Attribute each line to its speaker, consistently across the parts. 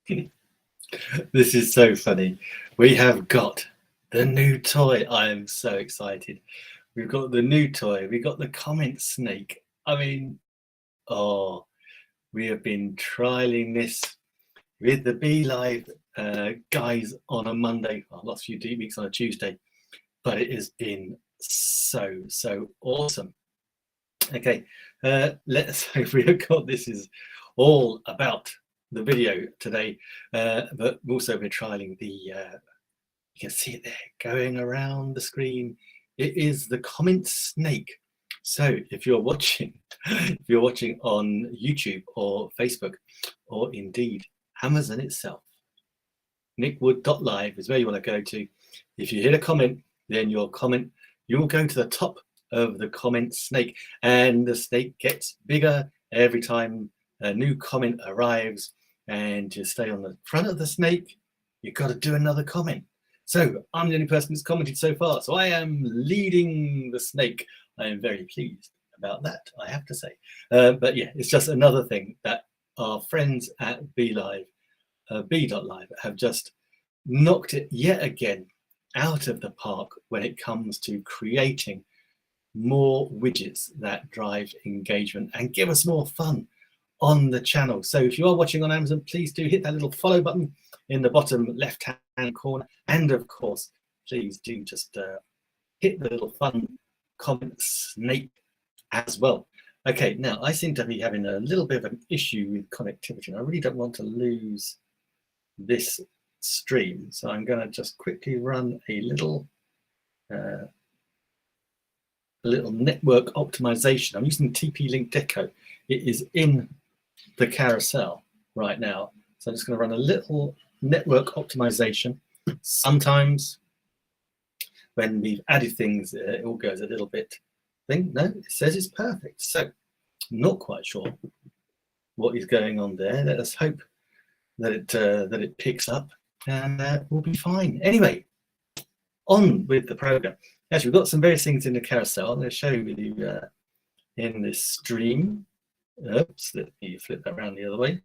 Speaker 1: This is so funny. We have got the new toy. I am so excited. We've got the new toy. We got the comment snake. I mean, oh, we have been trialing this with the Be Live guys on a Monday, well, last few weeks on a Tuesday, but it has been so awesome. Okay, let's we have got this is all about the video today, but also we're trialing the you can see it there going around the screen. It is the comment snake. So if you're watching on YouTube or Facebook or indeed Amazon itself, nickwood.live is where you want to go to. If you hit a comment, then your comment, you will go to the top of the comment snake, and the snake gets bigger every time a new comment arrives. And to stay on the front of the snake, you've got to do another comment. So I'm the only person who's commented so far, so I am leading the snake. I am very pleased about that, I have to say. But yeah, it's just another thing that our friends at B.Live have just knocked it yet again out of the park when it comes to creating more widgets that drive engagement and give us more fun on the channel. So if you are watching on Amazon, please do hit that little follow button in the bottom left hand corner, and of course please do just hit the little fun comment snake as well. Okay, now I seem to be having a little bit of an issue with connectivity, and I really don't want to lose this stream, so I'm going to just quickly run a little network optimization. I'm using TP-Link Deco. It is in the carousel right now, so I'm just going to run a little network optimization. Sometimes when we've added things, it all goes a little bit thing. No, it says it's perfect, so I'm not quite sure what is going on there. Let us hope that it picks up, and we'll be fine. Anyway, on with the program. Actually, we've got some various things in the carousel. I'm going to show you in this stream. Oops, let me flip that around the other way.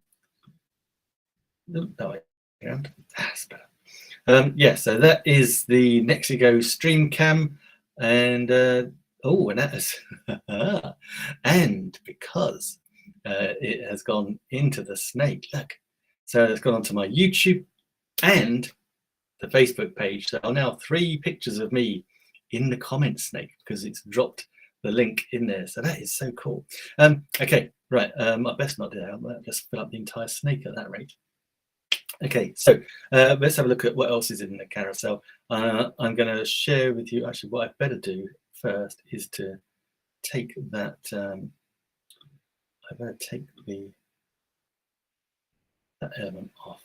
Speaker 1: No, way around. That's better. Yeah, so that is the Nexigo stream cam, and oh, and that is and because it has gone into the snake, look. So it's gone onto my YouTube and the Facebook page. So now 3 pictures of me in the comment snake because it's dropped the link in there. So that is so cool. Okay, right. I best not do that. I might just fill up the entire snake at that rate. Okay, so let's have a look at what else is in the carousel. I'm going to share with you. Actually, what I better do first is to take that. I better take that element off.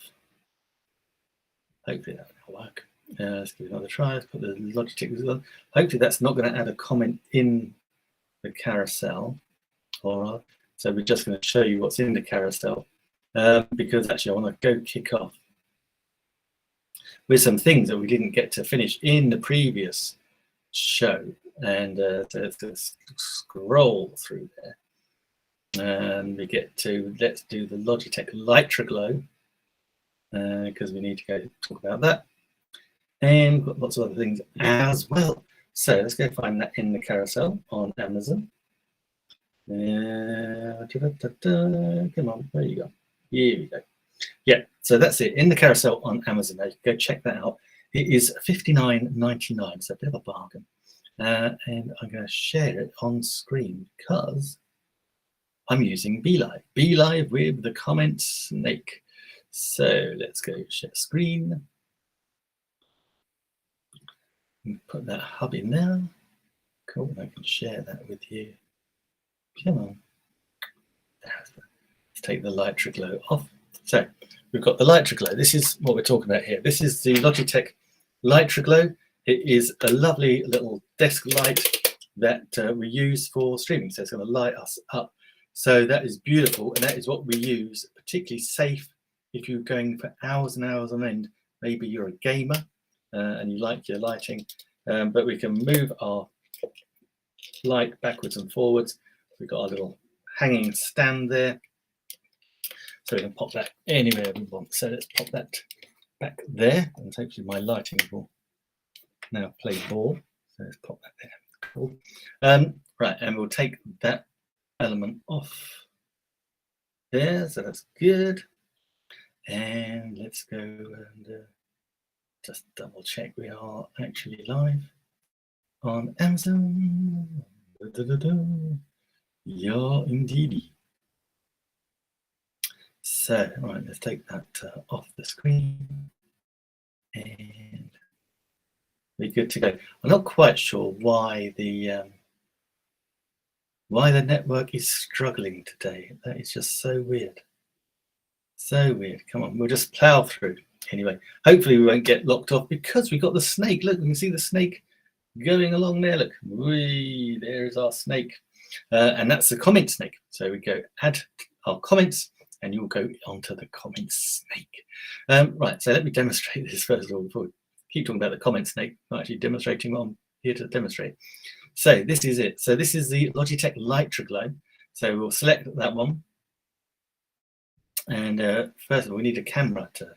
Speaker 1: Hopefully that will work. Let's give it another try. Let's put the Logitech on. Hopefully that's not going to add a comment in the carousel. All right. So we're just going to show you what's in the carousel because actually I want to go kick off with some things that we didn't get to finish in the previous show. And so let's just scroll through there. And we get to, let's do the Logitech Litroglow because we need to go talk about that. And got lots of other things as well. So let's go find that in the carousel on Amazon. Come on, there you go. Here we go. Yeah, so that's it in the carousel on Amazon. Go check that out. It is $59.99, so a bit of a bargain. And I'm going to share it on screen because I'm using B.Live. B.Live with the comment snake. So let's go share screen. Put that hub in there. Cool, I can share that with you. Come on. Let's take the Litroglow off. So we've got the Litroglow. This is what we're talking about here. This is the Logitech Litroglow. It is a lovely little desk light that we use for streaming. So it's going to light us up. So that is beautiful, and that is what we use, particularly safe if you're going for hours and hours on end. Maybe you're a gamer and you like your lighting, but we can move our light backwards and forwards. We've got our little hanging stand there. So we can pop that anywhere we want. So let's pop that back there, and hopefully my lighting will now play ball. So let's pop that there. Cool. Right, and we'll take that element off there. So that's good. And let's go and just double check we are actually live on Amazon. Yeah, indeed. So, right, let's take that off the screen, and we're good to go. I'm not quite sure why the network is struggling today. That is just so weird. So weird. Come on, we'll just plow through. Anyway, hopefully we won't get locked off because we got the snake. Look, we can see the snake going along there. Look, whee, there's our snake. And that's the comment snake. So we go add our comments, and you'll go onto the comment snake. Right, so let me demonstrate this first of all before we keep talking about the comment snake. I'm actually demonstrating what I'm here to demonstrate. So this is it. So this is the Logitech Litroglow. So we'll select that one. And first of all, we need a camera to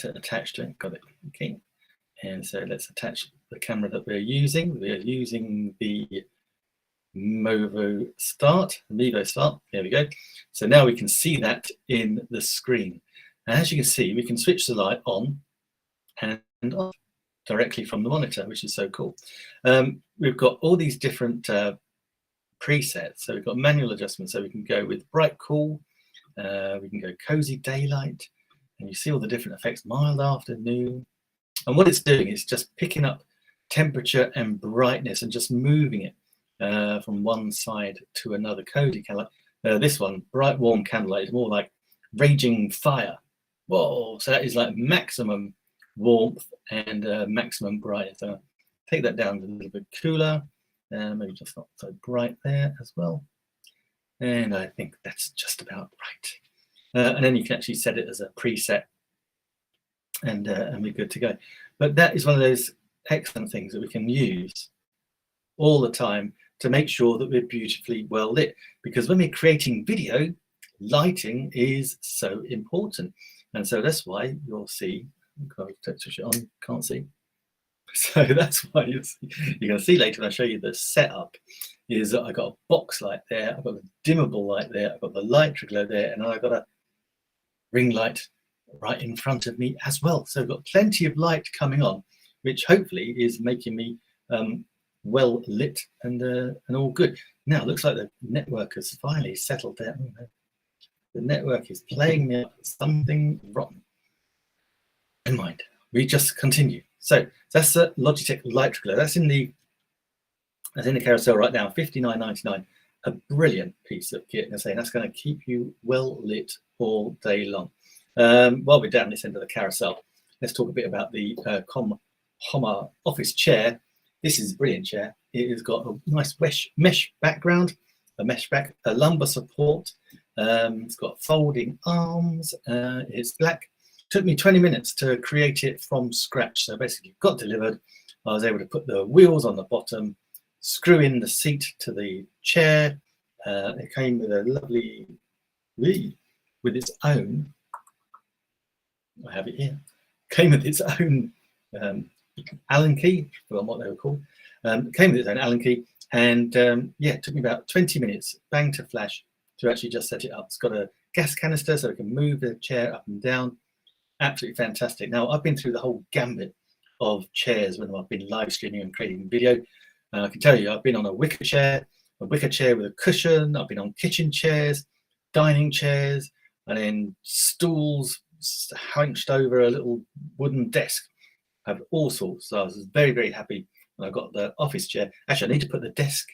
Speaker 1: attach to it. Got it. Okay. And so let's attach the camera that we're using. We're using the Mevo Start. There we go. So now we can see that in the screen. And as you can see, we can switch the light on and off directly from the monitor, which is so cool. We've got all these different presets. So we've got manual adjustments. So we can go with bright, cool. We can go cozy daylight, and you see all the different effects. Mild afternoon. And what it's doing is just picking up temperature and brightness and just moving it from one side to another. Cozy candlelight. This one, bright warm candlelight, is more like raging fire. Whoa! So that is like maximum warmth and maximum brightness. So I'll take that down a little bit cooler, maybe just not so bright there as well. And I think that's just about right. And then you can actually set it as a preset, and we're good to go. But that is one of those excellent things that we can use all the time to make sure that we're beautifully well lit. Because when we're creating video, lighting is so important. And so that's why you'll see, I've got to switch it on, can't see. So that's why you're going to see later when I show you the setup, is that I got a box light there, I've got the dimmable light there, I've got the Litroglow there, and I've got a ring light right in front of me as well. So I've got plenty of light coming on, which hopefully is making me well lit and all good. Now, it looks like the network has finally settled down. The network is playing me up something rotten. Never mind, we just continue. So that's the Logitech Litroglow. That's in the carousel right now, $59.99. A brilliant piece of kit, and I'm saying that's going to keep you well lit all day long. While we're down this end of the carousel, let's talk a bit about the Homma office chair. This is a brilliant chair. It has got a nice mesh background, a lumbar support. It's got folding arms. It's black. Took me 20 minutes to create it from scratch. So basically, it got delivered. I was able to put the wheels on the bottom, screw in the seat to the chair. It came with a lovely, with its own. I have it here. Came with its own Allen key. I forgot what they were called. Came with its own Allen key, and yeah, it took me about 20 minutes, bang to flash, to actually just set it up. It's got a gas canister, so we can move the chair up and down. Absolutely fantastic. Now, I've been through the whole gambit of chairs when I've been live streaming and creating video. I can tell you, I've been on a wicker chair with a cushion. I've been on kitchen chairs, dining chairs, and then stools hunched over a little wooden desk. I have all sorts. So I was very, very happy when I got the office chair. Actually, I need to put the desk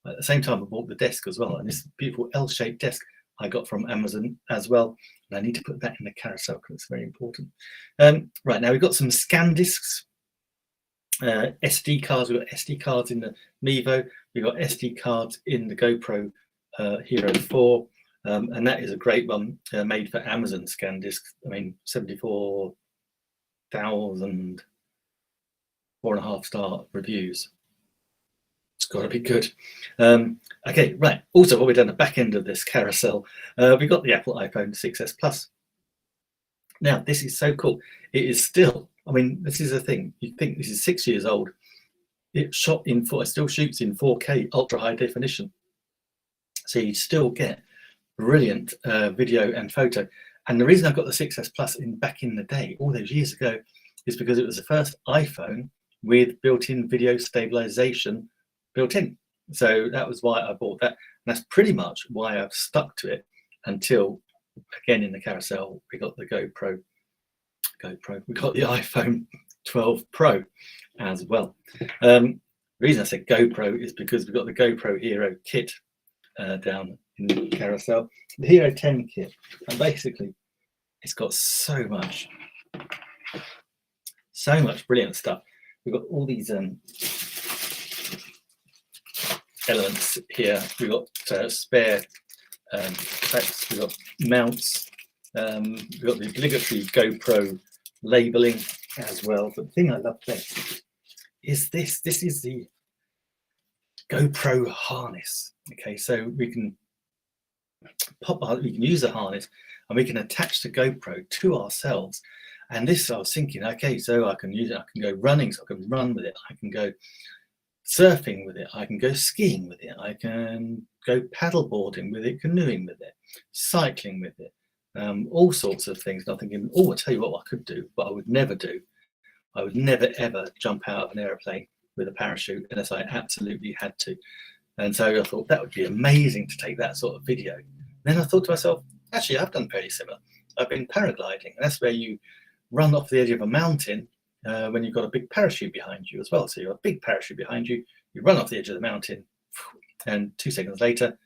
Speaker 1: at the same time. I bought the desk as well, and this beautiful L-shaped desk I got from Amazon as well. And I need to put that in the carousel because it's very important. Right, now we've got some scan discs, SD cards. We've got SD cards in the Mevo. We've got SD cards in the GoPro Hero 4. And that is a great one made for Amazon scan discs. I mean, 74,000 4.5-star reviews. It's got to be good. Okay, right. Also, what we've done at the back end of this carousel, we got the Apple iPhone 6s Plus. Now, this is so cool. It is still, I mean, this is the thing. You think this is 6 years old. It shot in it still shoots in 4K ultra high definition. So you still get brilliant video and photo. And the reason I got the 6s Plus back in the day, all those years ago, is because it was the first iPhone with built-in video stabilization built in. So that was why I bought that. And that's pretty much why I've stuck to it until, again, in the carousel, we got the GoPro. We got the iPhone 12 Pro as well. The reason I said GoPro is because we've got the GoPro Hero kit down in the carousel. The Hero 10 kit, and basically it's got so much brilliant stuff. We've got all these elements here. We've got spare tracks, we've got mounts, we've got the obligatory GoPro labeling as well. But the thing I love best is this. This is the GoPro harness. Okay, so we can we can use the harness and we can attach the GoPro to ourselves. And this, I was thinking, okay, so I can use it. I can go running, so I can run with it. I can go surfing with it. I can go skiing with it. I can go paddleboarding with it, canoeing with it, cycling with it, all sorts of things. And I'm thinking, oh, I'll tell you what I could do, but I would never do. I would never, ever jump out of an aeroplane with a parachute unless I absolutely had to. And so I thought that would be amazing to take that sort of video. Then I thought to myself, actually, I've done fairly similar. I've been paragliding, and that's where you run off the edge of a mountain when you've got a big parachute behind you as well. So you have a big parachute behind you, you run off the edge of the mountain, and 2 seconds later,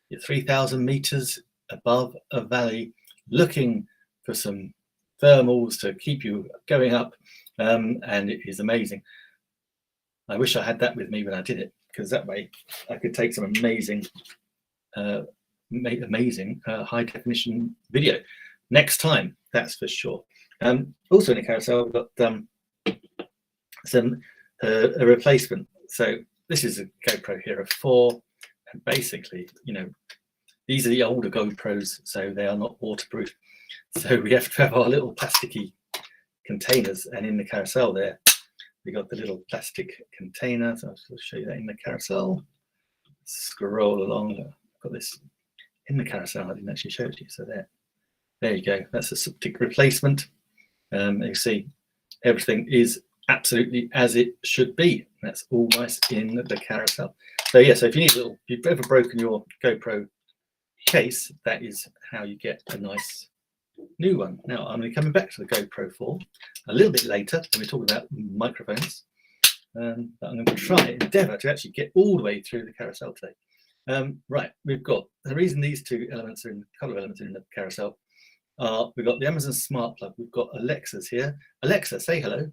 Speaker 1: you're 3,000 meters above a valley, looking for some thermals to keep you going up, and it is amazing. I wish I had that with me when I did it, because that way I could take some amazing high definition video next time, that's for sure. Also in the carousel, we've got a replacement. So this is a GoPro Hero 4, and basically, you know, these are the older GoPros, so they are not waterproof. So we have to have our little plasticky containers, and in the carousel there, we got the little plastic container. So I'll show you that in the carousel. Scroll along. I've got this in the carousel. I didn't actually show it to you. So there you go. That's a Suptic replacement. You see, everything is absolutely as it should be. That's all nice in the carousel. So yeah, so if you need if you've ever broken your GoPro case, that is how you get a nice new one. Now I'm going to be coming back to the GoPro 4 a little bit later when we talk about microphones. But I'm going to endeavour to actually get all the way through the carousel today. Right, we've got the reason these two elements are in, couple of elements are in the carousel. We've got the Amazon Smart Plug. We've got Alexa's here. Alexa, say hello.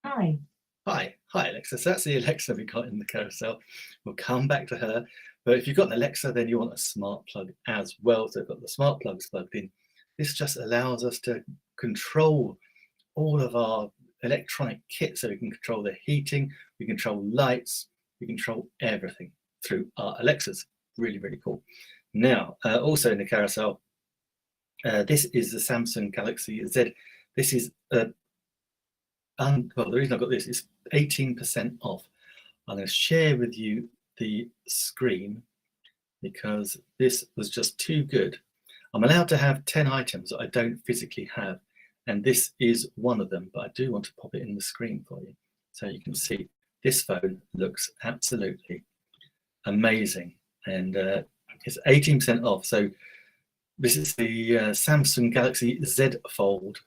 Speaker 2: Hi.
Speaker 1: Hi, Alexa. So that's the Alexa we got in the carousel. We'll come back to her. But if you've got an Alexa, then you want a smart plug as well. So we've got the smart plugs plugged in. This just allows us to control all of our electronic kit. So we can control the heating, we control lights, we control everything through our Alexas. Really, really cool. Now, also in the carousel, this is the Samsung Galaxy Z. This is, well, the reason I got this is 18% off. I'm going to share with you the screen because this was just too good. I'm allowed to have 10 items that I don't physically have, and this is one of them, but I do want to pop it in the screen for you so you can see this phone looks absolutely amazing, and it's 18% off. So this is the Samsung Galaxy Z Fold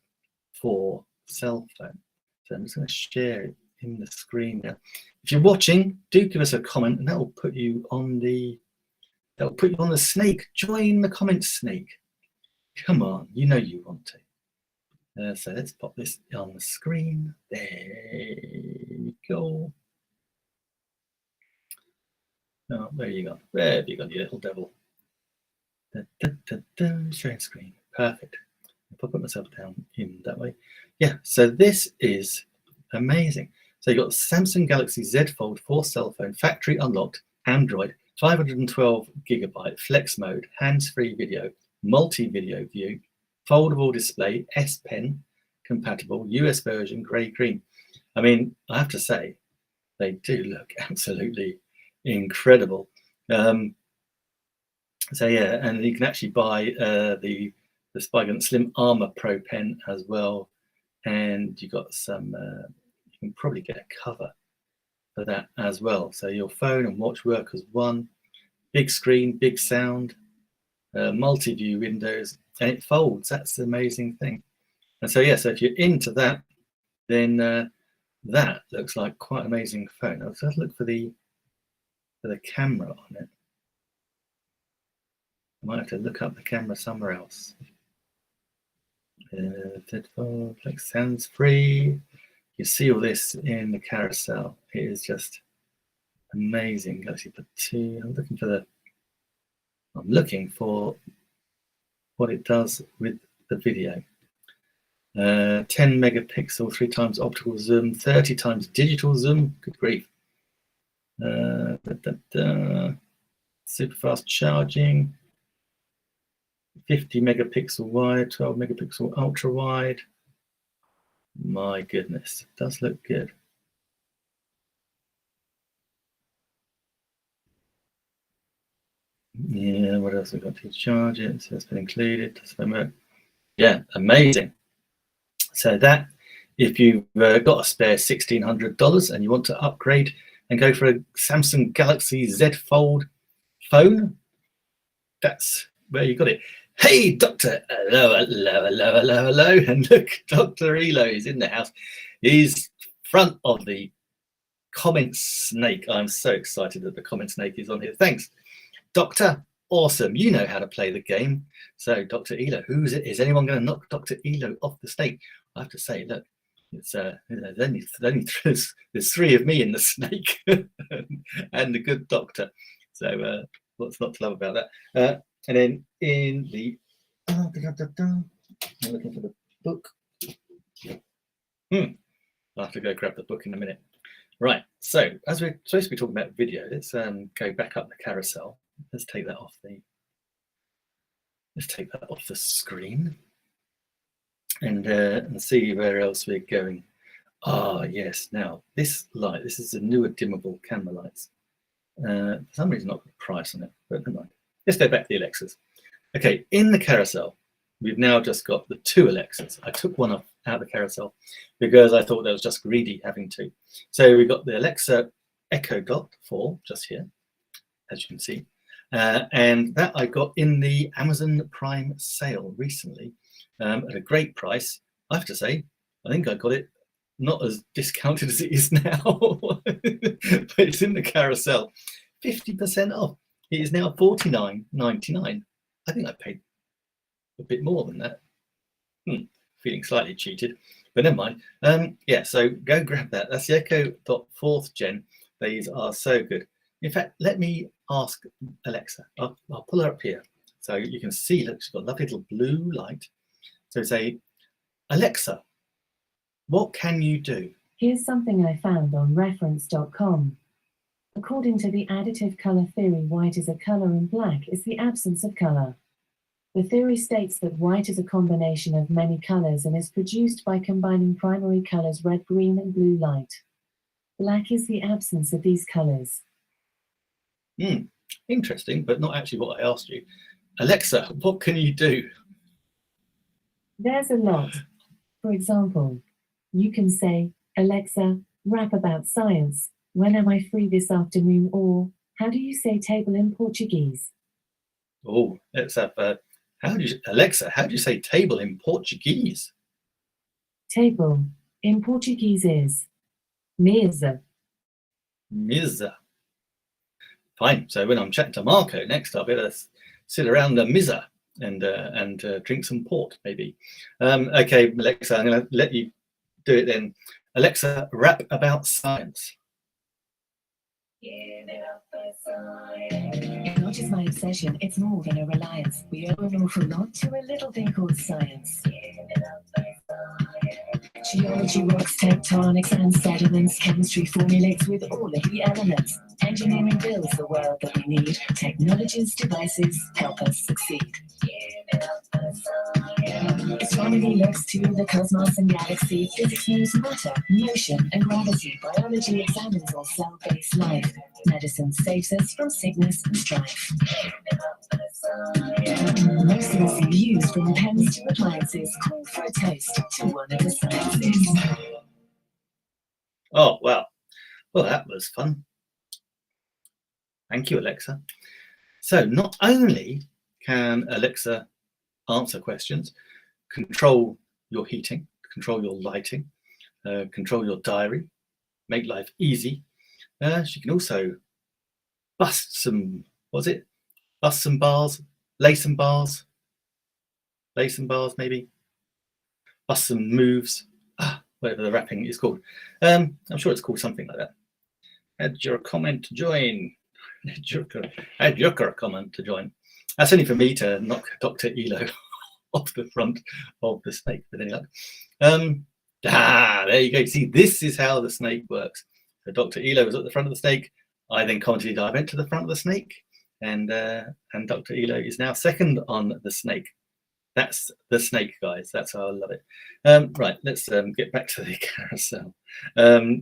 Speaker 1: 4 cell phone. So I'm just going to share it in the screen now. If you're watching, do give us a comment, and that will put you on the snake. Join the comments, snake. Come on, you know you want to. So let's pop this on the screen. There we go. Oh, there you go. There you go, you little devil. Sharing screen. Perfect. If I put myself down in that way. Yeah, so this is amazing. So you've got the Samsung Galaxy Z Fold 4 cell phone, factory unlocked, Android, 512 gigabyte, flex mode, hands-free video, multi-video view, foldable display, S Pen compatible, US version, grey-green. I mean, I have to say, they do look absolutely incredible. So yeah, and you can actually buy the Spigant Slim Armor Pro pen as well, and you got some. You can probably get a cover for that as well. So your phone and watch work as one. Big screen, big sound, multi-view windows, and it folds. That's the amazing thing. And so yeah, so if you're into that, then that looks like quite an amazing phone. I'll just look for the camera on it. I might have to look up the camera somewhere else. Flex hands free. You see all this in the carousel. It is just amazing. Galaxy Buds 2. I'm looking for what it does with the video. 10 megapixel, 3 times optical zoom, 30 times digital zoom. Good grief. Super fast charging. 50 megapixel wide, 12 megapixel ultra wide. My goodness, it does look good. Yeah, what else have we got to charge it? So it's been included. Yeah, amazing. So that, if you've got a spare $1,600 and you want to upgrade and go for a Samsung Galaxy Z Fold phone, that's where you got it. Hey, Doctor, hello. And look, Dr. Elo is in the house. He's front of the comment snake. I'm so excited that the comment snake is on here. Thanks, Doctor. Awesome. You know how to play the game. So, Dr. Elo, who is it? Is anyone going to knock Dr. Elo off the snake? I have to say, look, it's there's 3 of me in the snake and the good doctor. So, what's not to love about that? And then in the, I'm looking for the book. I'll have to go grab the book in a minute. Right, so as we're supposed to be talking about video, let's go back up the carousel. Let's take that off the screen and see where else we're going. Ah, yes. Now this light, this is the newer dimmable camera lights. For some reason, not got a price on it, but never mind. Let's go back to the Alexas. Okay, in the carousel, we've now just got the 2 Alexas. I took one out of the carousel because I thought that was just greedy having 2. So we've got the Alexa Echo Dot 4 just here, as you can see. And that I got in the Amazon Prime sale recently at a great price. I have to say, I think I got it not as discounted as it is now, but it's in the carousel, 50% off. It is now $49.99. I think I paid a bit more than that. Feeling slightly cheated, but never mind. Yeah, so go grab that. That's the Echo Dot 4th gen. These are so good. In fact, let me ask Alexa. I'll pull her up here so you can see. Look, she's got a lovely little blue light. So say, Alexa, what can you do?
Speaker 2: Here's something I found on reference.com. According to the additive color theory, white is a color and black is the absence of color. The theory states that white is a combination of many colors and is produced by combining primary colors red, green, and blue light. Black is the absence of these colors.
Speaker 1: Interesting, but not actually what I asked you. Alexa, what can you do?
Speaker 2: There's a lot. For example, you can say, Alexa, rap about science. When am I free this afternoon? Or, how do you say table in Portuguese?
Speaker 1: Oh, let's have, Alexa, how do you say table in Portuguese?
Speaker 2: Table in Portuguese is mesa.
Speaker 1: Mesa. Fine. So when I'm chatting to Marco next, I'll better sit around the mesa and drink some port, maybe. Okay, Alexa, I'm going to let you do it then. Alexa, rap about science.
Speaker 2: It's not just my obsession, it's more than a reliance. We owe an awful lot to a little thing called science. Geology rocks, tectonics and sediments. Chemistry formulates with all of the elements. Engineering builds the world that we need. Technology's devices help us succeed. Astronomy looks to the cosmos and galaxy. Physics knows matter, motion, and gravity. Biology examines all cell-based life. Medicine saves us from sickness and strife. Mercilessly used from pens to appliances. Call for a toast to one of the sciences.
Speaker 1: Oh, wow. Well, that was fun. Thank you, Alexa. So not only can Alexa answer questions, control your heating, control your lighting, control your diary, make life easy, she can also bust some, bust some bars, lay some bars maybe, bust some moves, whatever the rapping is called. I'm sure it's called something like that. Add your comment to join. Add your comment to join. That's only for me to knock Dr. Elo off the front of the snake with any luck. There you go. See, this is how the snake works. So Dr. Elo was at the front of the snake. I then commented I went to the front of the snake, and Dr. Elo is now second on the snake. That's the snake, guys. That's how I love it. Right, let's get back to the carousel.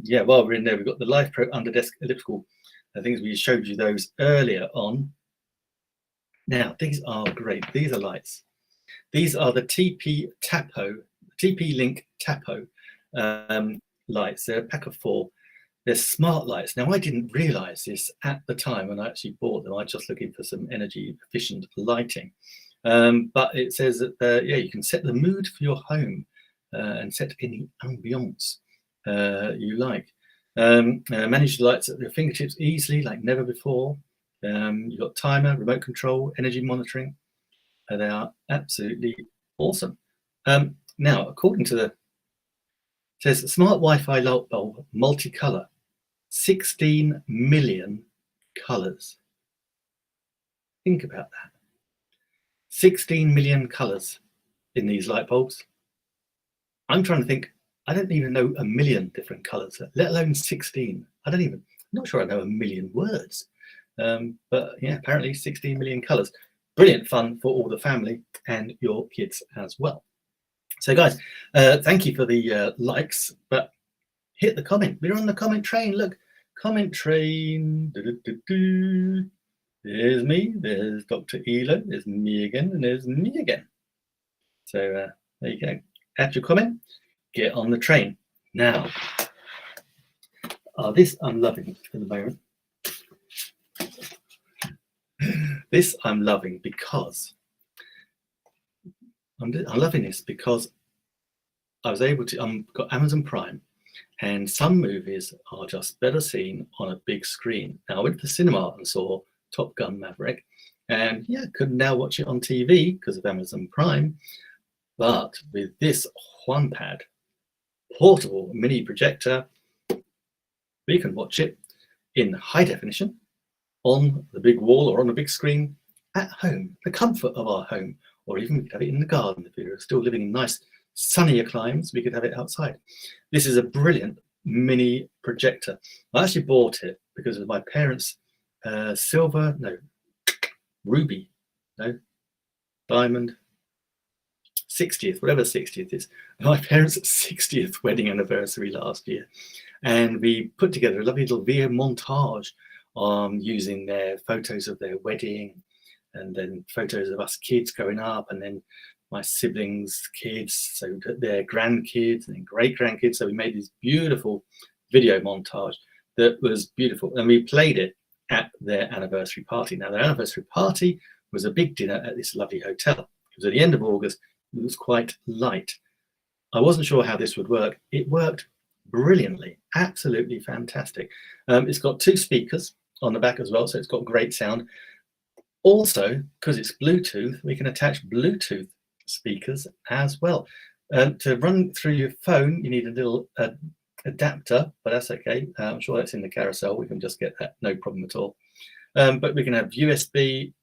Speaker 1: Yeah, while we're in there, we've got the Life Pro Underdesk elliptical things. We showed you those earlier on. Now, these are great. These are lights. These are the TP Link Tapo lights. They're a pack of 4. They're smart lights. Now, I didn't realize this at the time when I actually bought them. I was just looking for some energy efficient lighting. But it says that, yeah, you can set the mood for your home and set any ambience you like. Manage the lights at your fingertips easily, like never before. You've got timer, remote control, energy monitoring. They are absolutely awesome. Now, according to it says smart Wi-Fi light bulb, multicolor, 16 million colors. Think about that. 16 million colors in these light bulbs. I'm trying to think, I don't even know a million different colors, let alone 16. I'm not sure I know a million words. But yeah, apparently 16 million colors. Brilliant fun for all the family and your kids as well. So guys, thank you for the likes, but hit the comment. We're on the comment train. Look, comment train. There's me, there's Dr. Elo, there's me again, and there's me again. So there you go. Add your comment, get on the train. Now, this I'm loving at the moment. This I'm loving because I'm loving this because I was able to, got Amazon Prime, and some movies are just better seen on a big screen. Now, I went to the cinema and saw Top Gun Maverick, and yeah, could now watch it on TV because of Amazon Prime. But with this Juanpad portable mini projector, we can watch it in high definition on the big wall or on a big screen at home, the comfort of our home, or even we could have it in the garden if we were still living in nice sunnier climes. We could have it outside. This is a brilliant mini projector. I actually bought it because of my parents' diamond 60th, whatever 60th is, my parents' 60th wedding anniversary last year, and we put together a lovely little video montage using their photos of their wedding, and then photos of us kids growing up, and then my siblings' kids, so their grandkids and great grandkids. So we made this beautiful video montage that was beautiful, and we played it at their anniversary party. Now, their anniversary party was a big dinner at this lovely hotel. It was at the end of August. It was quite light. I wasn't sure how this would work. It worked brilliantly, absolutely fantastic. It's got 2 speakers on the back as well, so it's got great sound. Also, because it's Bluetooth, we can attach Bluetooth speakers as well. To run through your phone, you need a little adapter, but that's okay. I'm sure that's in the carousel. We can just get that, no problem at all. But we can have USB,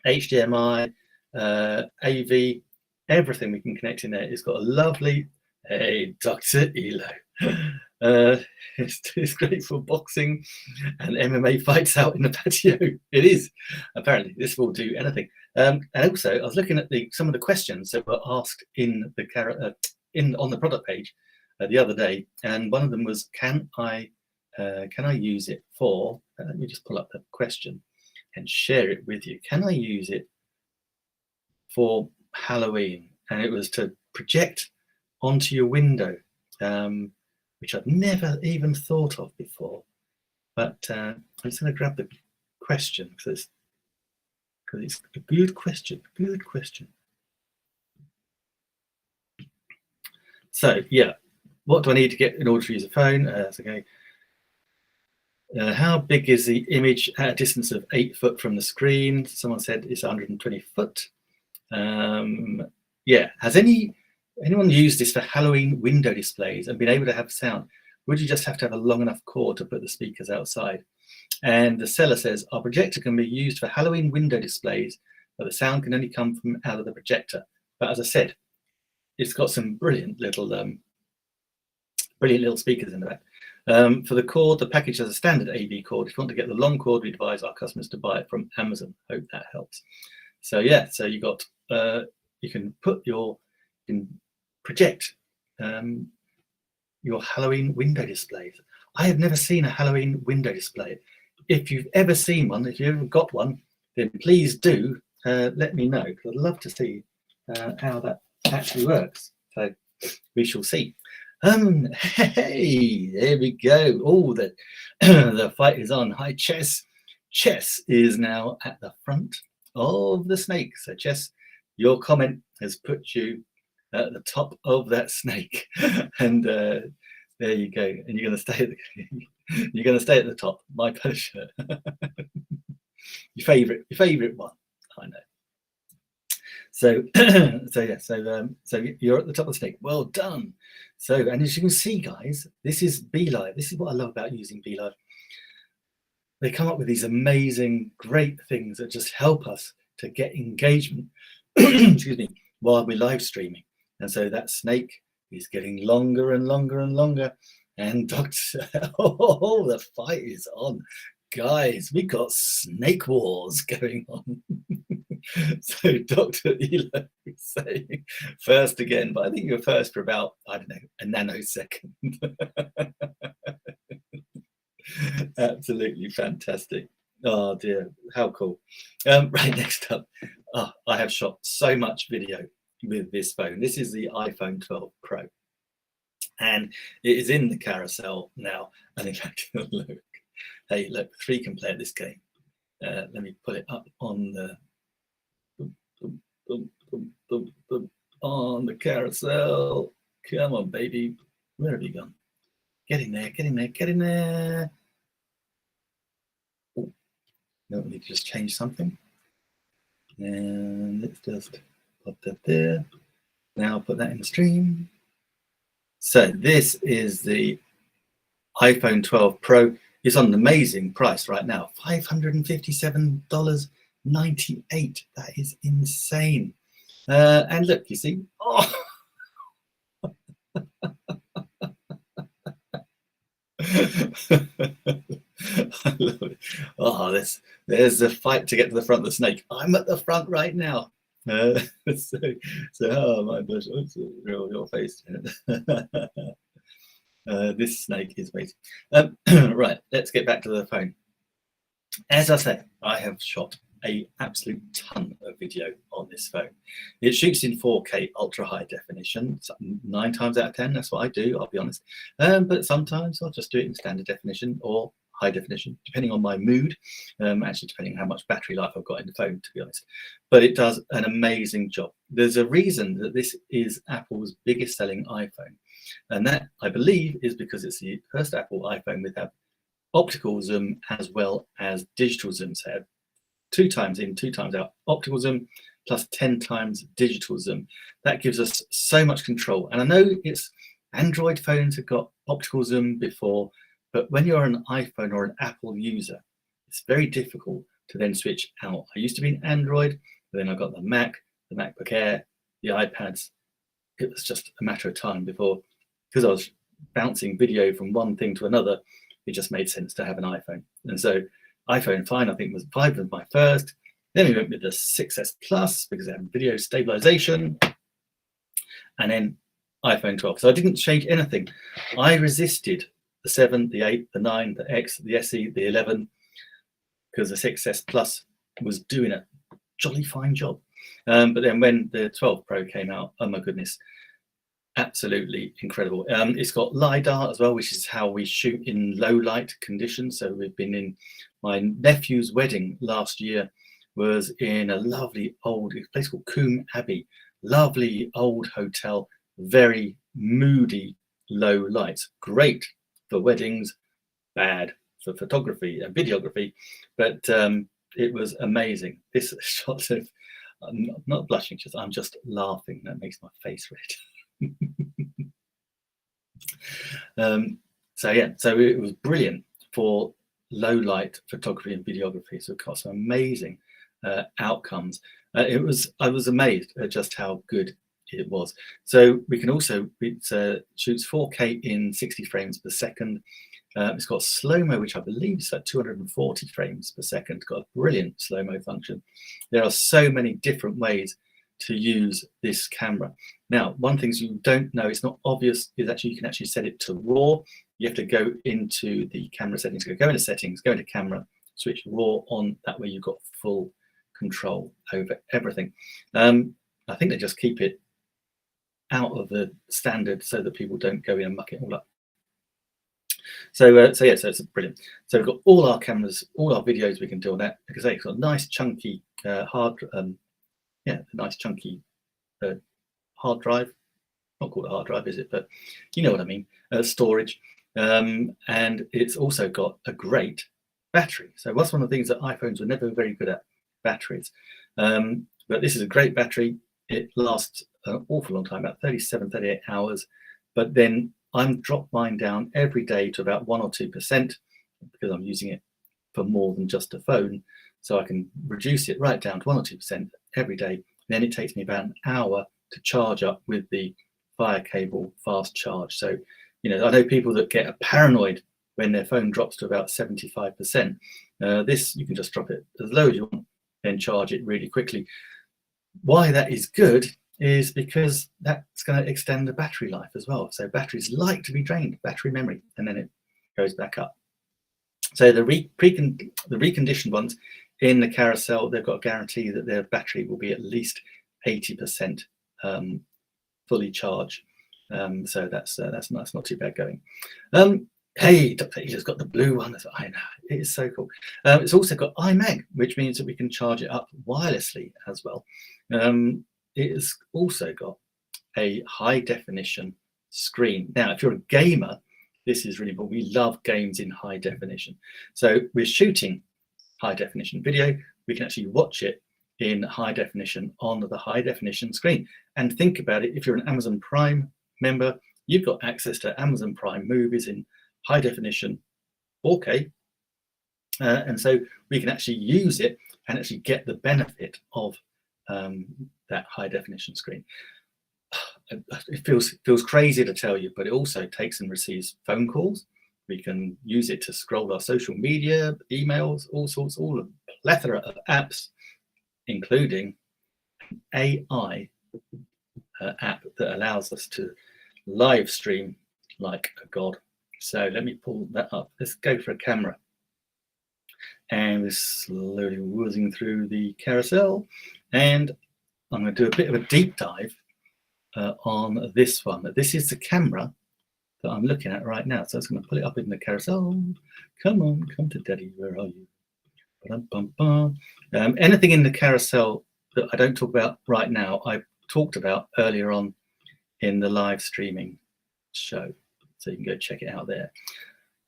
Speaker 1: HDMI, AV, everything we can connect in there. It's got a lovely Hey, Dr. Elo. It's great for boxing and MMA fights out in the patio. It is. Apparently, this will do anything. And also, I was looking at some of the questions that were asked in the on the product page the other day, and one of them was, can I use it for? Let me just pull up the question and share it with you. Can I use it for Halloween? And it was to project onto your window, which I'd never even thought of before. But I'm just going to grab the question because it's a good question. Good question. So yeah, what do I need to get in order to use a phone? Okay. How big is the image at a distance of 8 foot from the screen? Someone said it's 120 foot. Yeah, has anyone used this for Halloween window displays and been able to have sound? Would you just have to have a long enough cord to put the speakers outside? And the seller says, our projector can be used for Halloween window displays, but the sound can only come from out of the projector. But as I said, it's got some brilliant little speakers in the back. For the cord, the package has a standard AV cord. If you want to get the long cord, we advise our customers to buy it from Amazon. Hope that helps. So yeah, so you got you can project your Halloween window displays. I have never seen a Halloween window display. If you've ever seen one, if you've ever got one, then please do let me know, because I'd love to see how that actually works. So we shall see. Hey, there we go. Oh, the fight is on. Hi, Chess. Chess is now at the front of the snake. So Chess, your comment has put you at the top of that snake, and there you go. And you're going to stay at the top. My pleasure. your favorite one. I know. So so you're at the top of the snake. Well done. So, and as you can see, guys, this is BeLive. This is what I love about using BeLive. They come up with these amazing, great things that just help us to get engagement, excuse me, while we're live streaming. And so that snake is getting longer and longer and longer. And oh, the fight is on. Guys, we got snake wars going on. So Dr. Elo is saying first again, but I think you're first for about, I don't know, a nanosecond. Absolutely fantastic. Oh dear, how cool. Right, next up, I have shot so much video with this phone. This is the iPhone 12 Pro, and it is in the carousel now. And in fact, look, hey, look, 3 can play at this game. Let me put it up on the on the carousel. Come on, baby. Where have you gone? Get in there, get in there, get in there. Oh, no, we need to just change something. And let's just put that there. Now put that in the stream. So this is the iPhone 12 Pro. It's on an amazing price right now, $557.98. That is insane. And look, you see, oh. I love it. Oh, there's the fight to get to the front of the snake. I'm at the front right now. So oh my gosh, your face. This snake is waiting. Right, let's get back to the phone. As I say, I have shot an absolute ton of video on this phone. It shoots in 4K ultra high definition, 9 times out of 10. That's what I do, I'll be honest. But sometimes I'll just do it in standard definition or high definition, depending on my mood, actually depending on how much battery life I've got in the phone, to be honest. But it does an amazing job. There's a reason that this is Apple's biggest selling iPhone, and that, I believe, is because it's the first Apple iPhone with optical zoom as well as digital zoom. So 2 times in, 2 times out, optical zoom plus 10 times digital zoom. That gives us so much control. And I know it's Android phones have got optical zoom before, but when you're an iPhone or an Apple user, it's very difficult to then switch out. I used to be an Android, but then I got the Mac, the MacBook Air, the iPads, it was just a matter of time before, because I was bouncing video from one thing to another, it just made sense to have an iPhone. And so iPhone 5, I think was 5 was my first. Then we went with the 6S Plus because it had video stabilization, and then iPhone 12. So I didn't change anything. I resisted the 7, the 8, the 9, the X, the SE, the 11, because the 6S Plus was doing a jolly fine job. But then when the 12 Pro came out, oh my goodness, absolutely incredible. It's got LiDAR as well, which is how we shoot in low light conditions. So we've been in, my nephew's wedding last year was in a lovely old place called Coombe Abbey, lovely old hotel, very moody, low lights, great for weddings, bad for photography and videography, but it was amazing. This shot of, I'm not blushing, just I'm just laughing. That makes my face red. So yeah, so it was brilliant for low light photography and videography. So it got some amazing outcomes. I was amazed at just how good it was. So we can also, it shoots 4K in 60 frames per second. It's got slow-mo, which I believe is at 240 frames per second. It's got a brilliant slow-mo function. There are so many different ways to use this camera. Now, one thing you don't know, it's not obvious, is actually you can actually set it to RAW. You have to go into the camera settings, go into settings, go into camera, switch RAW on. That way you've got full control over everything. I think they just keep it out of the standard so that people don't go in and muck it all up. So yeah, so it's brilliant. So we've got all our cameras, all our videos we can do on that. Because it's got a nice chunky hard drive. Not called a hard drive, is it? But you know what I mean. Storage, and it's also got a great battery. So that's one of the things that iPhones were never very good at, batteries. But this is a great battery. It lasts an awful long time, about 37, 38 hours. But then I'm dropped mine down every day to about 1 or 2% because I'm using it for more than just a phone. So I can reduce it right down to 1 or 2% every day. Then it takes me about an hour to charge up with the Fire Cable fast charge. So, you know, I know people that get paranoid when their phone drops to about 75%. This, you can just drop it as low as you want, then charge it really quickly. Why that is good is because that's going to extend the battery life as well. So batteries like to be drained, battery memory, and then it goes back up. So the reconditioned ones in the Carousel, they've got a guarantee that their battery will be at least 80% fully charged. So that's not too bad going. Hey, Dr. Elia's got the blue one. I know, it is so cool. It's also got iMag, which means that we can charge it up wirelessly as well. It has also got a high definition screen. Now, if you're a gamer, this is really important. We love games in high definition. So we're shooting high definition video. We can actually watch it in high definition on the high definition screen. And think about it, if you're an Amazon Prime member, you've got access to Amazon Prime movies in high definition 4K. And so we can actually use it and actually get the benefit of that high definition screen. It feels crazy to tell you, but it also takes and receives phone calls. We can use it to scroll our social media, emails, all sorts, all a plethora of apps, including an AI app that allows us to live stream like a god. So let me pull that up. Let's go for a camera. And we're slowly whizzing through the Carousel. And I'm going to do a bit of a deep dive on this one. This is the camera that I'm looking at right now. So I'm going to pull it up in the Carousel. Come on, come to Daddy. Where are you? Anything in the Carousel that I don't talk about right now, I talked about earlier on in the live streaming show. So you can go check it out there.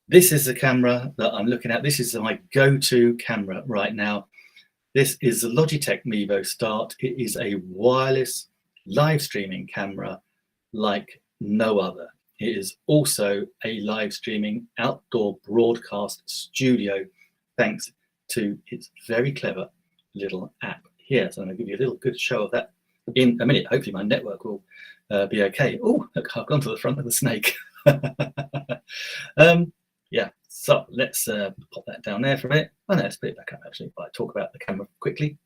Speaker 1: This is the camera that I'm looking at. This is my go-to camera right now. This is the Logitech Mevo Start. It is a wireless live streaming camera like no other. It is also a live streaming outdoor broadcast studio, thanks to its very clever little app here. So I'm going to give you a little good show of that in a minute. Hopefully my network will be okay. Oh, look, I've gone to the front of the snake. Yeah, so let's pop that down there for a minute. Oh no, let's put it back up actually, but I talk about the camera quickly.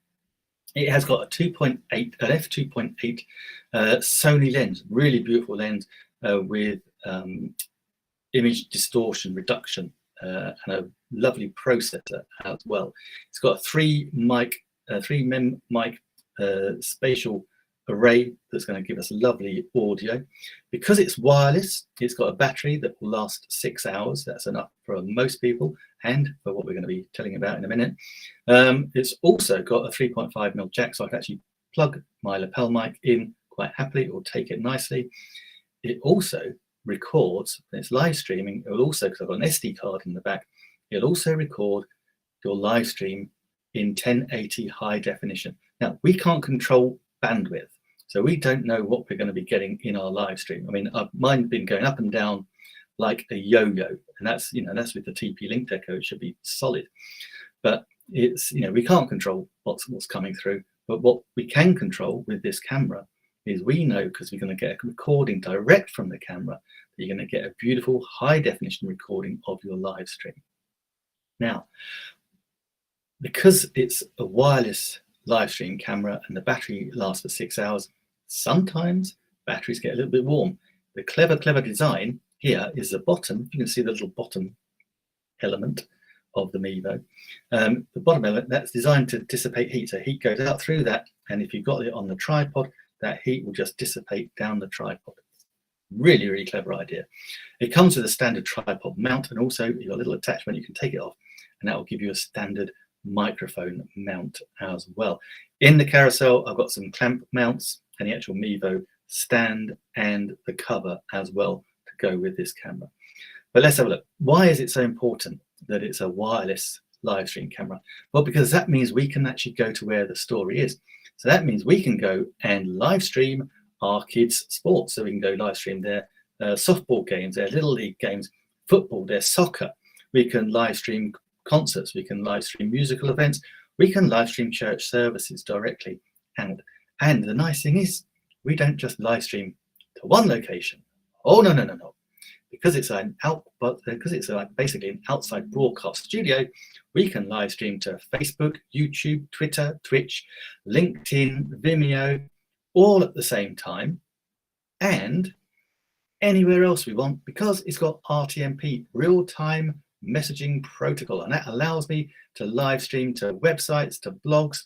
Speaker 1: It has got a 2.8, an f2.8 Sony lens, really beautiful lens with image distortion reduction and a lovely processor as well. It's got a three mem mic spatial array that's going to give us lovely audio. Because it's wireless, it's got a battery that will last 6 hours. That's enough for most people and for what we're going to be telling about in a minute. It's also got a 3.5mm jack, so I can actually plug my lapel mic in quite happily. It will take it nicely. It also records, when it's live streaming, it will also, because I've got an SD card in the back, it'll also record your live stream in 1080 high definition. Now, we can't control bandwidth, so we don't know what we're going to be getting in our live stream. I mean, mine's been going up and down like a yo-yo, and that's, you know, that's with the TP-Link Deco. It should be solid, but it's, you know, we can't control what's coming through. But what we can control with this camera is we know, because we're going to get a recording direct from the camera, that you're going to get a beautiful high definition recording of your live stream. Now, because it's a wireless live stream camera and the battery lasts for 6 hours, sometimes batteries get a little bit warm. The clever design here is the bottom. You can see the little bottom element of the Mevo. The bottom element, that's designed to dissipate heat. So heat goes out through that, and if you've got it on the tripod, that heat will just dissipate down the tripod. Really clever idea. It comes with a standard tripod mount, and also you've got a little attachment you can take it off, and that will give you a standard microphone mount as well. In the carousel, I've got some clamp mounts and the actual Mevo stand and the cover as well to go with this camera. But let's have a look. Why is it so important that it's a wireless live stream camera? Well, because that means we can actually go to where the story is. So that means we can go and live stream our kids' sports. So we can go live stream their softball games, their little league games, football, their soccer. We can live stream concerts, we can live stream musical events, we can live stream church services directly. And the nice thing is, we don't just live stream to one location. Oh no. Because it's basically an outside broadcast studio, we can live stream to Facebook, YouTube, Twitter, Twitch, LinkedIn, Vimeo, all at the same time, and anywhere else we want, because it's got RTMP, real-time messaging protocol, and that allows me to live stream to websites, to blogs,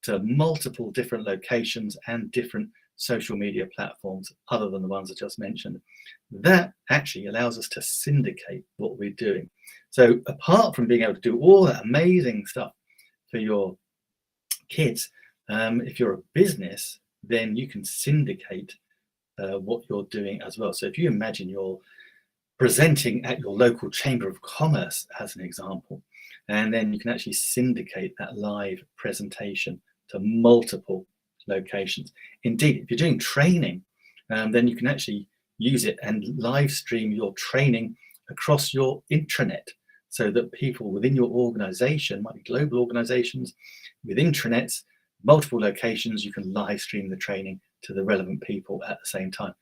Speaker 1: to multiple different locations and different social media platforms other than the ones I just mentioned. That actually allows us to syndicate what we're doing. So apart from being able to do all that amazing stuff for your kids, if you're a business, then you can syndicate what you're doing as well. So if you imagine you're presenting at your local Chamber of Commerce as an example, and then you can actually syndicate that live presentation to multiple locations. Indeed, if you're doing training, then you can actually use it and live stream your training across your intranet, so that people within your organization, might be global organizations, with intranets, multiple locations, you can live stream the training to the relevant people at the same time.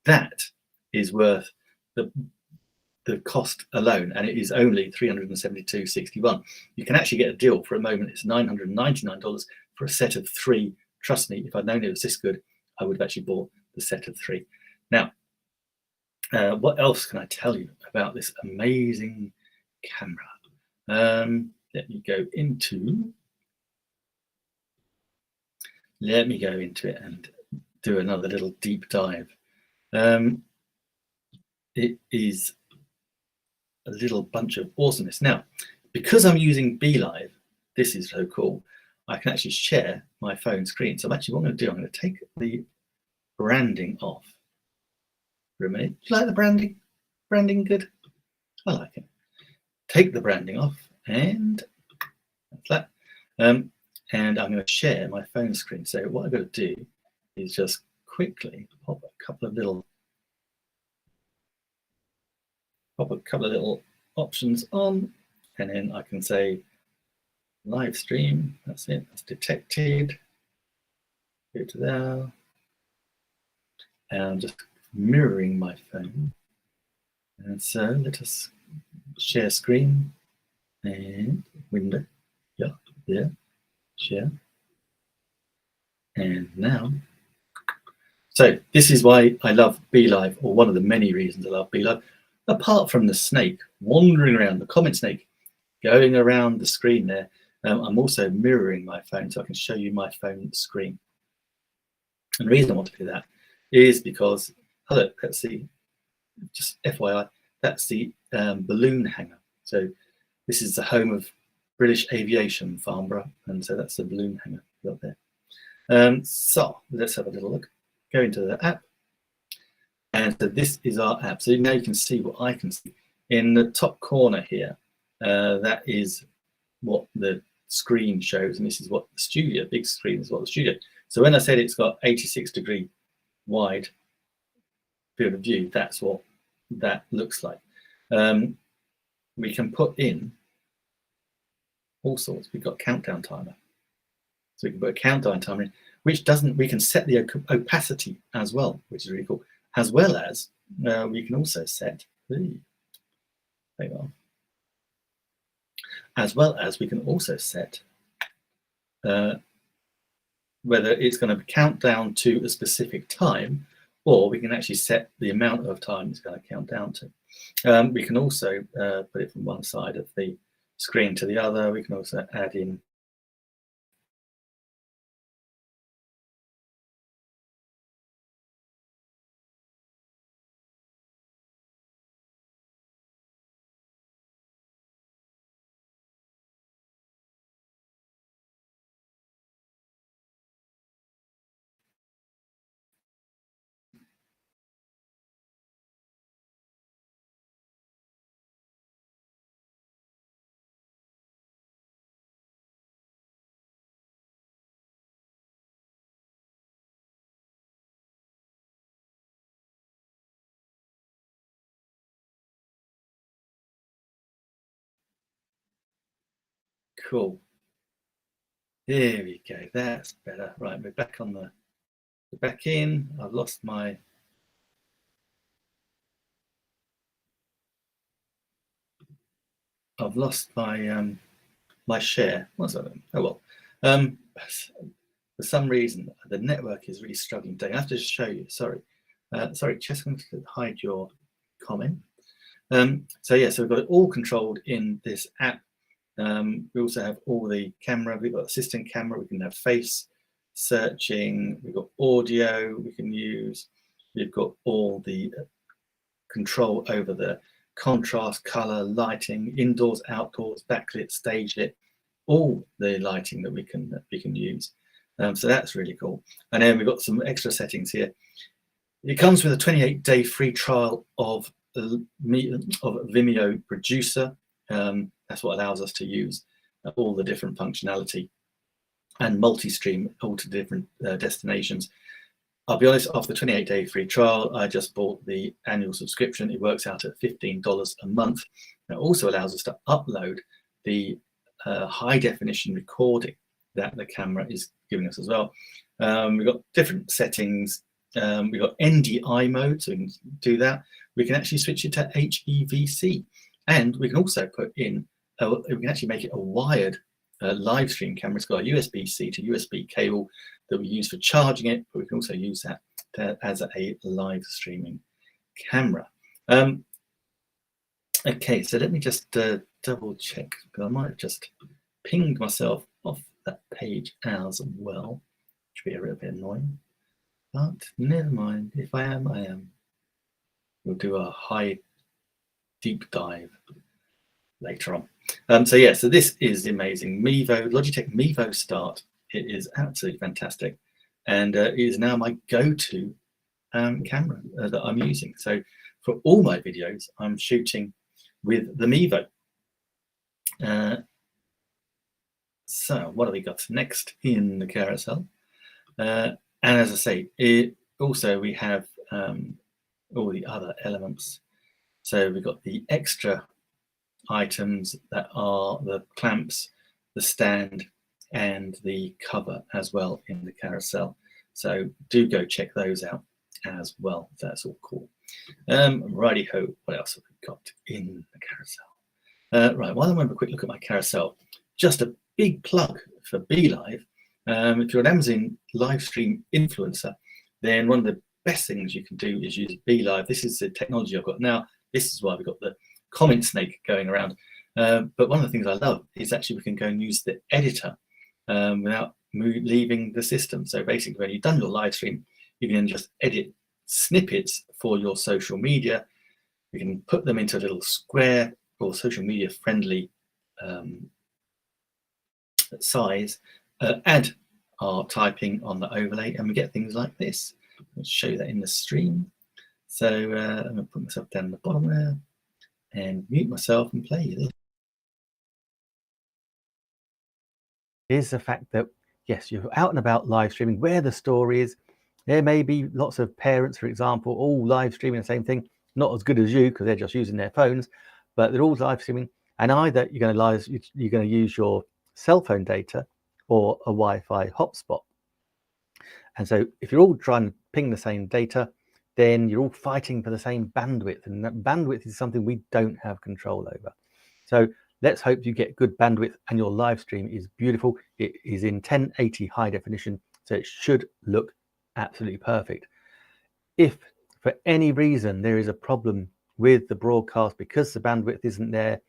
Speaker 1: That is worth the cost alone, and it is only $372.61. You can actually get a deal for a moment. It's $999 for a set of 3. Trust me, if I'd known it was this good, I would have actually bought the set of 3. Now, what else can I tell you about this amazing camera? Let me go into it and do another little deep dive. It is a little bunch of awesomeness. Now, because I'm using BeLive, this is so cool, I can actually share my phone screen. So what I'm going to do, I'm going to take the branding off for a minute. Do you like the branding? Branding good? I like it. Take the branding off, and that's that. And I'm going to share my phone screen. So what I've got to do is just quickly pop a couple of little options on, and then I can say live stream. That's it, that's detected. Go to there. And I'm just mirroring my phone. And so let us share screen and window. Yeah, there. Share. And now. So this is why I love BeLive, or one of the many reasons I love BeLive, apart from the snake wandering around, the comment snake going around the screen there. I'm also mirroring my phone so I can show you my phone screen. And the reason I want to do that is because, hello, let's see, just FYI, that's the balloon hangar. So this is the home of British Aviation, Farnborough, and so that's the balloon hangar up there. So let's have a little look. Go into the app, and so this is our app. So now you can see what I can see in the top corner here. That is what the screen shows, and this is what the studio, big screen is what the studio. So when I said it's got 86-degree wide field of view, that's what that looks like. We can put in all sorts. We've got countdown timer, so we can put a countdown timer in, which doesn't. We can set the opacity as well, which is really cool. As well as we can also set the. Hang on. As well as we can also set whether it's going to count down to a specific time, or we can actually set the amount of time it's going to count down to. We can also put it from one side of the screen to the other. We can also add in cool. There we go. That's better. Right, we're back on the back in. I've lost my my share. What's that? Oh well. For some reason, the network is really struggling today. I have to show you. Sorry, sorry. Just going to hide your comment. So yeah, so we've got it all controlled in this app. We also have all the camera. We've got assistant camera. We can have face searching. We've got audio we can use. We've got all the control over the contrast, color, lighting, indoors, outdoors, backlit, stage lit, all the lighting that we can use. So that's really cool. And then we've got some extra settings here. It comes with a 28-day free trial of Vimeo Producer. That's what allows us to use all the different functionality and multi-stream all to different destinations. I'll be honest, after the 28-day free trial, I just bought the annual subscription. It works out at $15 a month. It also allows us to upload the high definition recording that the camera is giving us as well. We've got different settings. We've got NDI mode, so we can do that. We can actually switch it to HEVC, and we can also put in, we can actually make it a wired live stream camera. It's got a USB-C to USB cable that we use for charging it, but we can also use that as a live streaming camera. Okay, so let me just double check, because I might have just pinged myself off that page as well, which would be a little bit annoying, but never mind. If I am, I am. We'll do a high deep dive later on. So yeah, so this is amazing. Mevo, Logitech Mevo Start. It is absolutely fantastic, and it is now my go-to camera that I'm using. So for all my videos, I'm shooting with the Mevo. So what have we got next in the carousel? And as I say, we have all the other elements. So we've got the extra items that are the clamps, the stand, and the cover as well in the carousel. So do go check those out as well. That's all cool. Righty ho, what else have we got in the carousel? Right, while I remember a quick look at my carousel, just a big plug for BeLive. If you're an Amazon live stream influencer, then one of the best things you can do is use BeLive. This is the technology I've got now. This is why we've got the comment snake going around. But one of the things I love is actually we can go and use the editor without leaving the system. So basically, when you've done your live stream, you can just edit snippets for your social media. You can put them into a little square or social media friendly size, add our typing on the overlay, and we get things like this. I'll show you that in the stream. So I'm going to put myself down the bottom there and mute myself and play this.
Speaker 3: Is the fact that, yes, you're out and about live streaming where the story is. There may be lots of parents, for example, all live streaming the same thing, not as good as you because they're just using their phones, but they're all live streaming. And either you're going to use your cell phone data or a Wi-Fi hotspot. And so if you're all trying to ping the same data, then you're all fighting for the same bandwidth. And that bandwidth is something we don't have control over. So let's hope you get good bandwidth and your live stream is beautiful. It is in 1080 high definition, so it should look absolutely perfect. If for any reason there is a problem with the broadcast because the bandwidth isn't there,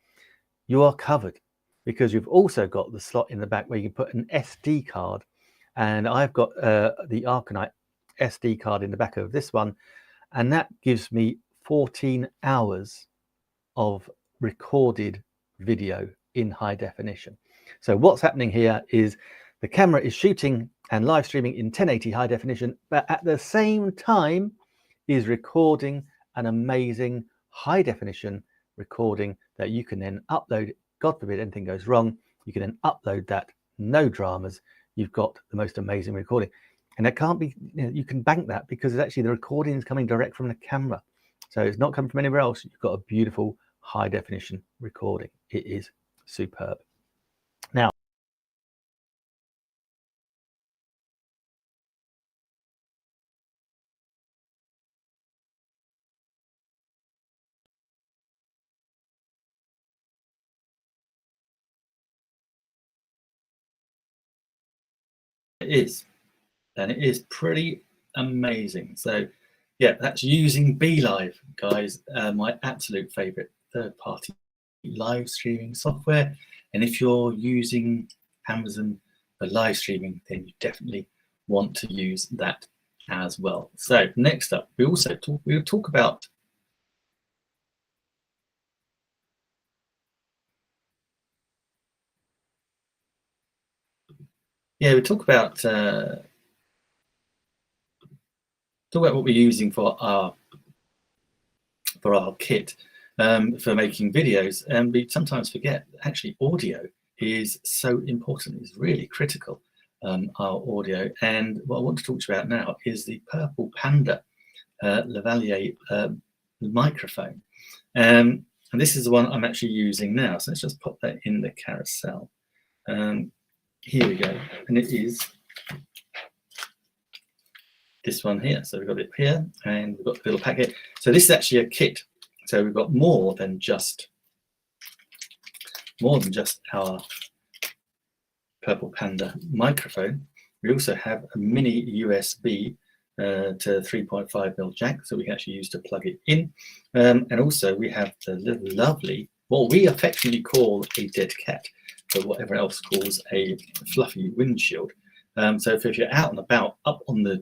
Speaker 3: you are covered, because you've also got the slot in the back where you can put an SD card. And I've got the Arcanite SD card in the back of this one, and that gives me 14 hours of recorded video in high definition. So what's happening here is the camera is shooting and live streaming in 1080 high definition, but at the same time is recording an amazing high definition recording that you can then upload. God forbid anything goes wrong, you can then upload that, no dramas. You've got the most amazing recording. And that can't be, you can bank that because it's actually the recording is coming direct from the camera. So it's not coming from anywhere else. You've got a beautiful high definition recording. It is superb. Now,
Speaker 1: it is, and it is pretty amazing. So yeah, that's using BeLive, guys, my absolute favorite third-party live streaming software. And if you're using Amazon for live streaming, then you definitely want to use that as well. So next up, we'll talk about we talk about what we're using for our kit for making videos, and we sometimes forget actually audio is so important. It's really critical, our audio. And what I want to talk to you about now is the Purple Panda lavalier microphone, and this is the one I'm actually using now. So let's just pop that in the carousel. Here we go, and it is this one here. So we've got it here, and we've got the little packet. So this is actually a kit. So we've got more than just our Purple Panda microphone. We also have a mini USB to 3.5mm jack, so we can actually use to plug it in. And also we have the little lovely, what we affectionately call a dead cat, but whatever else calls a fluffy windshield. So if you're out and about up on the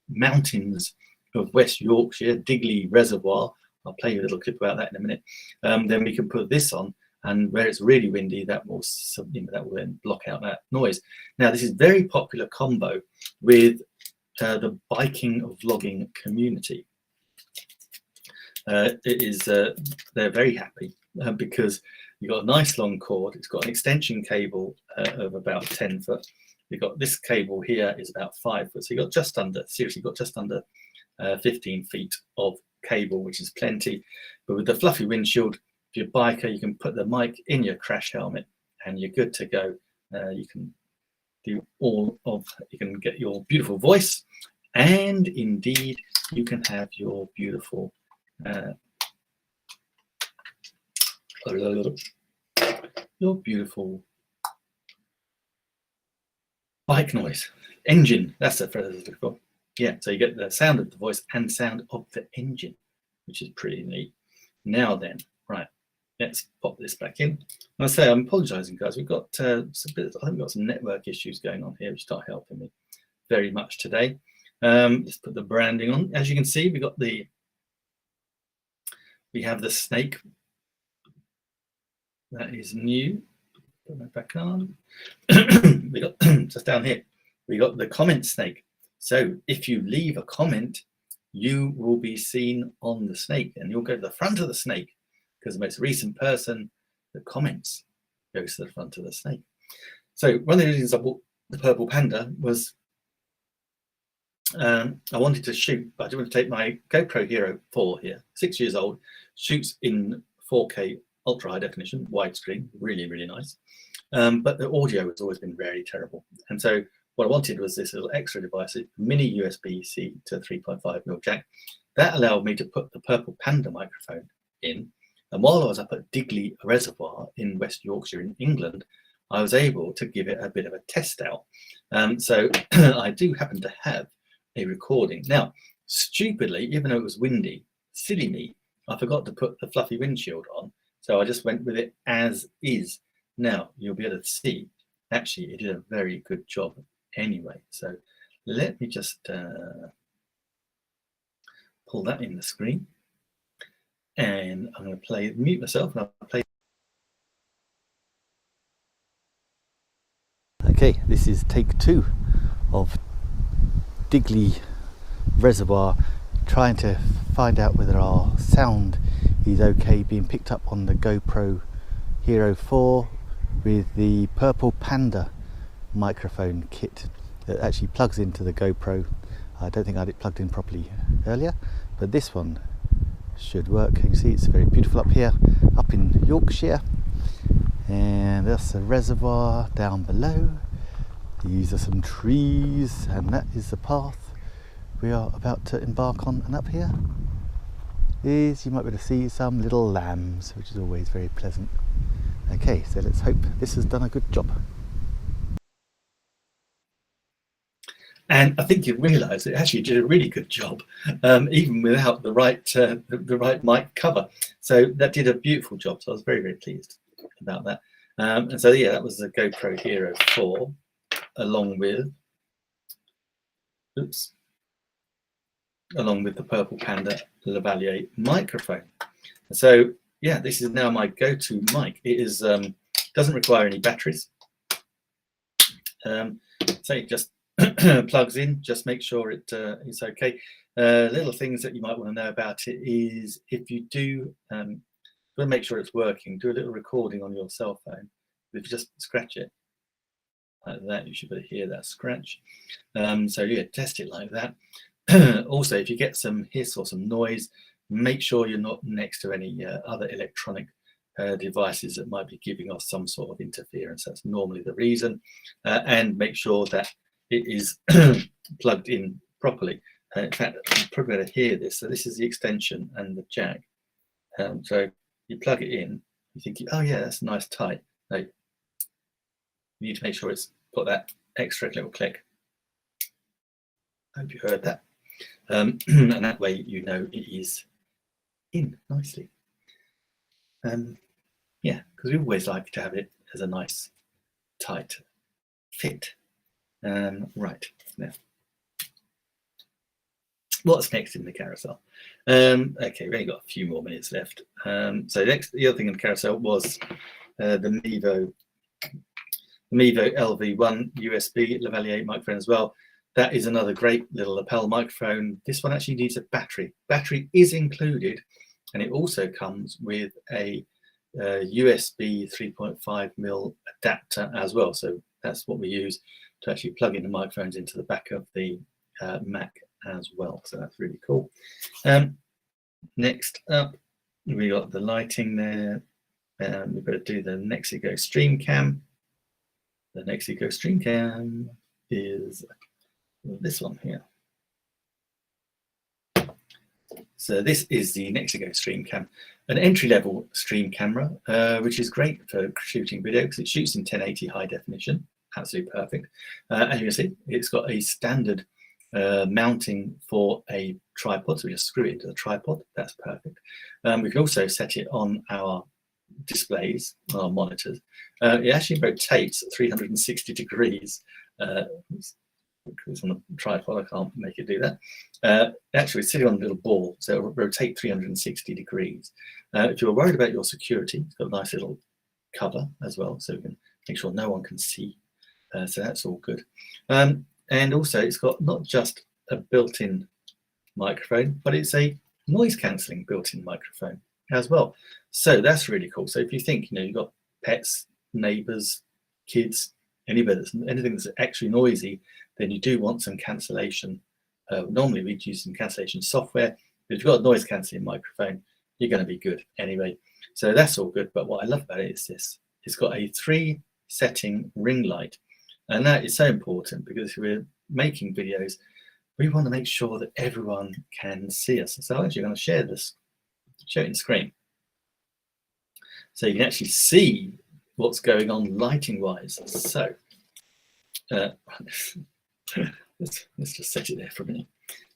Speaker 1: mountains of West Yorkshire, Digley Reservoir, I'll play you a little clip about that in a minute, then we can put this on, and where it's really windy, that will then block out that noise. Now, this is a very popular combo with the biking vlogging community. They're very happy because you've got a nice long cord. It's got an extension cable of about 10 foot. You've got this cable here is about 5 foot. So you've got just under 15 feet of cable, which is plenty. But with the fluffy windshield, if you're a biker, you can put the mic in your crash helmet and you're good to go. You can do all of, you can get your beautiful voice, and indeed you can have your beautiful bike noise engine. That's the phrase I was looking for. Yeah, so you get the sound of the voice and sound of the engine, which is pretty neat. Now then, right, let's pop this back in. I say I'm apologizing, guys. We've got I think we've got some network issues going on here, which start helping me very much today. Let's put the branding on. As you can see, we have the snake. That is new. Put that back on. We got just down here. We got the comment snake. So if you leave a comment, you will be seen on the snake, and you'll go to the front of the snake because the most recent person that comments goes to the front of the snake. So one of the reasons I bought the Purple Panda was I wanted to shoot, but I didn't want to take my GoPro Hero 4 here, 6 years old, shoots in 4K ultra high definition, widescreen, really, really nice. But the audio has always been very terrible. And so what I wanted was this little extra device, a mini USB-C to 3.5mm jack. That allowed me to put the Purple Panda microphone in. And while I was up at Digley Reservoir in West Yorkshire in England, I was able to give it a bit of a test out. So I do happen to have a recording. Now, stupidly, even though it was windy, silly me, I forgot to put the fluffy windshield on. So I just went with it as is. Now, you'll be able to see, actually, it did a very good job anyway. So let me just pull that in the screen. And I'm going to mute myself, and I'll play.
Speaker 3: Okay, this is take 2 of Digley Reservoir, trying to find out whether our sound is okay being picked up on the GoPro Hero 4 with the Purple Panda microphone kit that actually plugs into the GoPro. I don't think I had it plugged in properly earlier, but this one should work. You can see it's very beautiful up here, up in Yorkshire, and that's the reservoir down below. These are some trees, and that is the path we are about to embark on. And up here is, you might be able to see some little lambs, which is always very pleasant. Okay, so let's hope this has done a good job.
Speaker 1: And I think you realise it actually did a really good job, even without the right mic cover. So that did a beautiful job. So I was very, very pleased about that. And so yeah, that was the GoPro Hero 4, along with the Purple Panda Lavalier microphone. So yeah, this is now my go-to mic. It is doesn't require any batteries. So it just plugs in. Just make sure it is okay. Little things that you might want to know about it is, if you do want to make sure it's working, do a little recording on your cell phone. If you just scratch it like that, you should be able to hear that scratch. So yeah, test it like that. Also, if you get some hiss or some noise, make sure you're not next to any other electronic devices that might be giving us some sort of interference. That's normally the reason. And make sure that it is plugged in properly. In fact, you're probably going to hear this. So this is the extension and the jack. So you plug it in, you think, oh yeah, that's nice tight. No, you need to make sure it's got that extra little click. I hope you heard that. And that way you know it is in nicely. Yeah, because we always like to have it as a nice tight fit. Right, now what's next in the carousel? Okay, we've only got a few more minutes left. So the other thing in the carousel was the Mevo LV1 USB lavalier microphone as well. That is another great little lapel microphone. This one actually needs a battery. Battery is included, and it also comes with a USB 3.5mm adapter as well. So that's what we use to actually plug in the microphones into the back of the Mac as well. So that's really cool. Next up, we got the lighting there. We've got to do the Nexigo Stream Cam. The Nexigo Stream Cam is this one here. So this is the Nexigo Stream Cam, an entry-level stream camera, which is great for shooting video because it shoots in 1080 high definition, absolutely perfect. As you can see, it's got a standard mounting for a tripod, so we just screw it into the tripod. That's perfect. We can also set it on our displays, our monitors. It actually rotates 360 degrees. It's on the tripod, I can't make it do that. Actually, it's sitting on a little ball, so it'll rotate 360 degrees. If you're worried about your security, it's got a nice little cover as well, so we can make sure no one can see. So that's all good. And also, it's got not just a built-in microphone, but it's a noise-cancelling built-in microphone as well. So that's really cool. So if you think, you've got pets, neighbours, kids, anything that's actually noisy, then you do want some cancellation. Normally we'd use some cancellation software, but if you've got a noise cancelling microphone, you're going to be good anyway. So that's all good. But what I love about it is this. It's got a 3-setting ring light. And that is so important because if we're making videos, we want to make sure that everyone can see us. So I'm actually going to share this, show it in screen. So you can actually see what's going on lighting wise. So let's just set it there for a minute.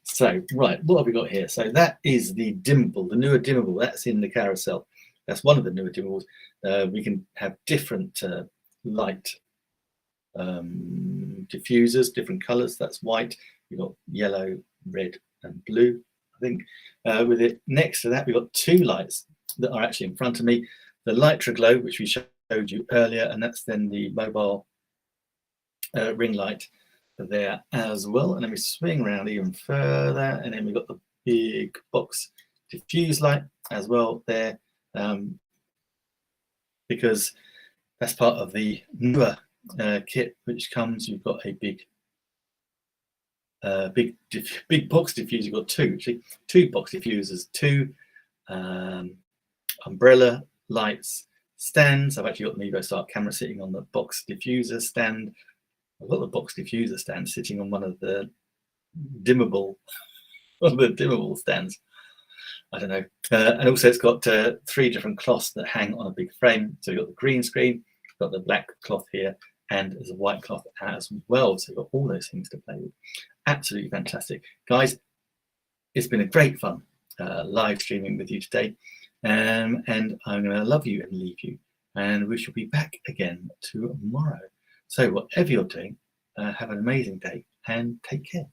Speaker 1: So, right, what have we got here? So that is the dimmable, the newer dimmable. That's in the Carousel. That's one of the newer dimmables. We can have different light diffusers, different colors. That's white. We've got yellow, red, and blue, I think. With it next to that, we've got 2 lights that are actually in front of me. The Litra Glow, which we showed you earlier, and that's then the mobile ring light there as well. And then we swing around even further, and then we've got the big box diffuse light as well there, because that's part of the newer kit which comes. You've got a big box diffuser. You've got 2 actually, 2 box diffusers, 2 umbrella lights stands. I've actually got the EvoStart camera sitting on the box diffuser stand. I've got the box diffuser stand sitting on one of the dimmable stands. I don't know. And also it's got 3 different cloths that hang on a big frame. So you've got the green screen, got the black cloth here, and there's a white cloth as well. So you've got all those things to play with. Absolutely fantastic. Guys, it's been a great fun live streaming with you today. And I'm going to love you and leave you. And we shall be back again tomorrow. So whatever you're doing, have an amazing day and take care.